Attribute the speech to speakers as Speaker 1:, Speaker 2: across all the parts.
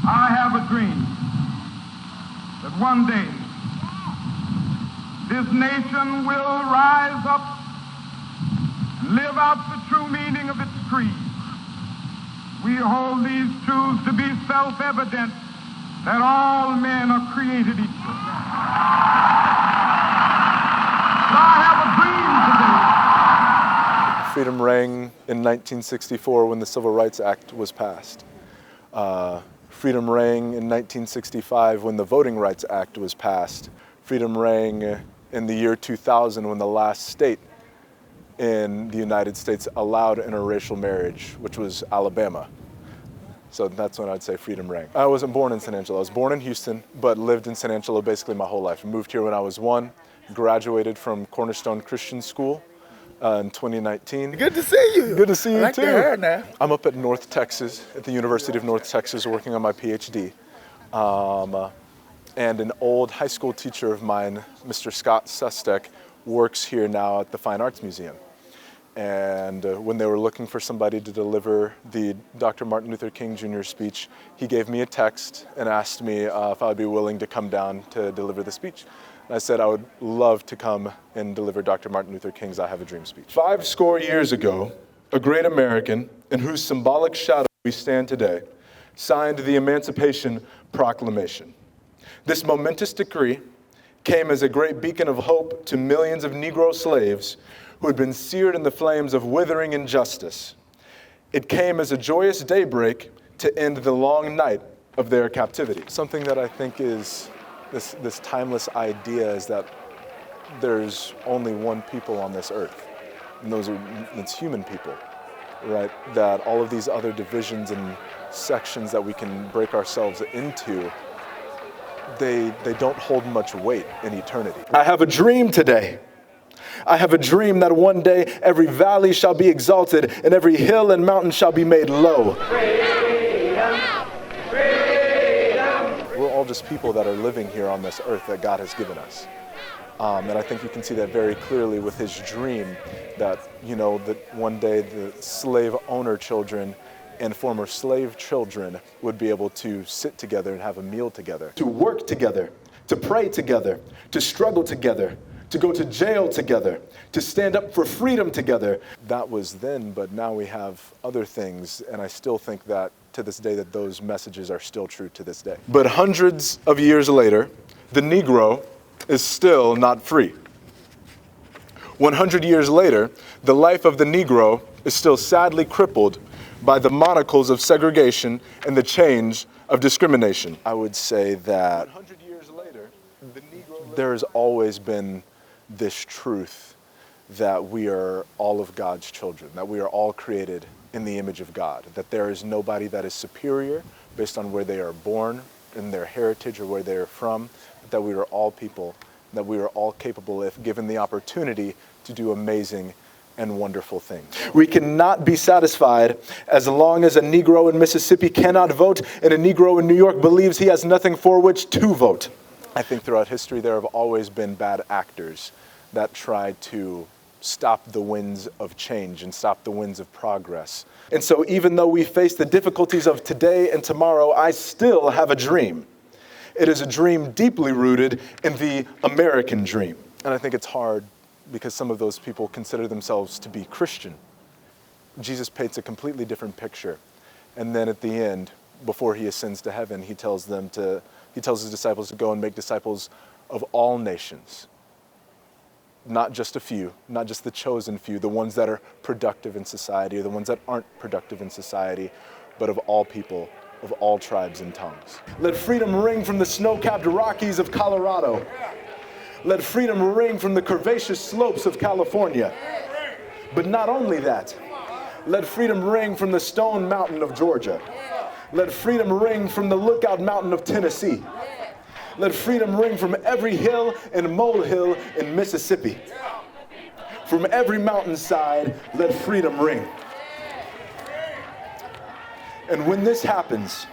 Speaker 1: I have a dream that one day this nation will rise up and live out the true meaning of its creed. We hold these truths to be self-evident that all men are created equal. But I have a dream today.
Speaker 2: Freedom rang in 1964 when the Civil Rights Act was passed. Freedom rang in 1965 when the Voting Rights Act was passed. Freedom rang in the year 2000 when the last state in the United States allowed interracial marriage, which was Alabama. So that's when I'd say freedom rang. I wasn't born in San Angelo. I was born in Houston, but lived in San Angelo basically my whole life. I moved here when I was 1, graduated from Cornerstone Christian School in 2019.
Speaker 3: Good to see you.
Speaker 2: Good to see you
Speaker 3: I like
Speaker 2: too.
Speaker 3: the hair now.
Speaker 2: I'm up at North Texas, at the University of North Texas, working on my PhD. And an old high school teacher of mine, Mr. Scott Sustek, works here now at the Fine Arts Museum. And when they were looking for somebody to deliver the Dr. Martin Luther King Jr. speech, he gave me a text and asked me if I would be willing to come down to deliver the speech. And I said I would love to come and deliver Dr. Martin Luther King's I Have a Dream speech. 50 years ago, a great American, in whose symbolic shadow we stand today, signed the Emancipation Proclamation. This momentous decree came as a great beacon of hope to millions of Negro slaves who had been seared in the flames of withering injustice. It came as a joyous daybreak to end the long night of their captivity. Something that I think is this timeless idea is that there's only one people on this earth, and it's human people, right? That all of these other divisions and sections that we can break ourselves into, they don't hold much weight in eternity. I have a dream today. I have a dream that one day every valley shall be exalted and every hill and mountain shall be made low. Freedom, freedom. We're all just people that are living here on this earth that God has given us. And I think you can see that very clearly with his dream that, that one day the slave owner children and former slave children would be able to sit together and have a meal together, to work together, to pray together, to struggle together, to go to jail together, to stand up for freedom together. That was then, but now we have other things, and I still think that to this day that those messages are still true to this day. But hundreds of years later, the Negro is still not free. 100 years later, the life of the Negro is still sadly crippled by the monocles of segregation and the chains of discrimination. I would say that 100 years later, there has always been this truth that we are all of God's children, that we are all created in the image of God, that there is nobody that is superior based on where they are born, in their heritage or where they are from, but that we are all people, that we are all capable, if given the opportunity, to do amazing and wonderful things. We cannot be satisfied as long as a Negro in Mississippi cannot vote and a Negro in New York believes he has nothing for which to vote. I think throughout history there have always been bad actors that try to stop the winds of change and stop the winds of progress. And so even though we face the difficulties of today and tomorrow, I still have a dream. It is a dream deeply rooted in the American dream. And I think it's hard because some of those people consider themselves to be Christian. Jesus paints a completely different picture. And then at the end, before he ascends to heaven, he tells his disciples to go and make disciples of all nations. Not just a few, not just the chosen few, the ones that are productive in society or the ones that aren't productive in society, but of all people, of all tribes and tongues. Let freedom ring from the snow-capped Rockies of Colorado. Let freedom ring from the curvaceous slopes of California. But not only that, let freedom ring from the Stone Mountain of Georgia. Let freedom ring from the Lookout Mountain of Tennessee. Let freedom ring from every hill and molehill in Mississippi. From every mountainside, let freedom ring. And when this happens,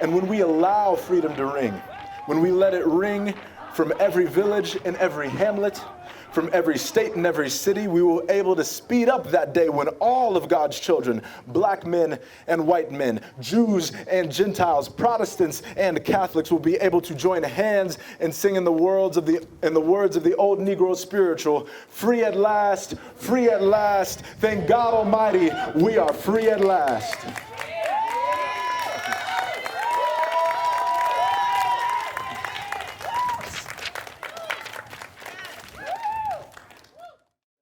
Speaker 2: and when we allow freedom to ring, when we let it ring from every village and every hamlet, from every state and every city. We will be able to speed up that day when all of God's children, black men and white men, Jews and Gentiles, Protestants and Catholics, will be able to join hands and sing in the words of the old Negro spiritual, free at last, thank God Almighty, we are free at last.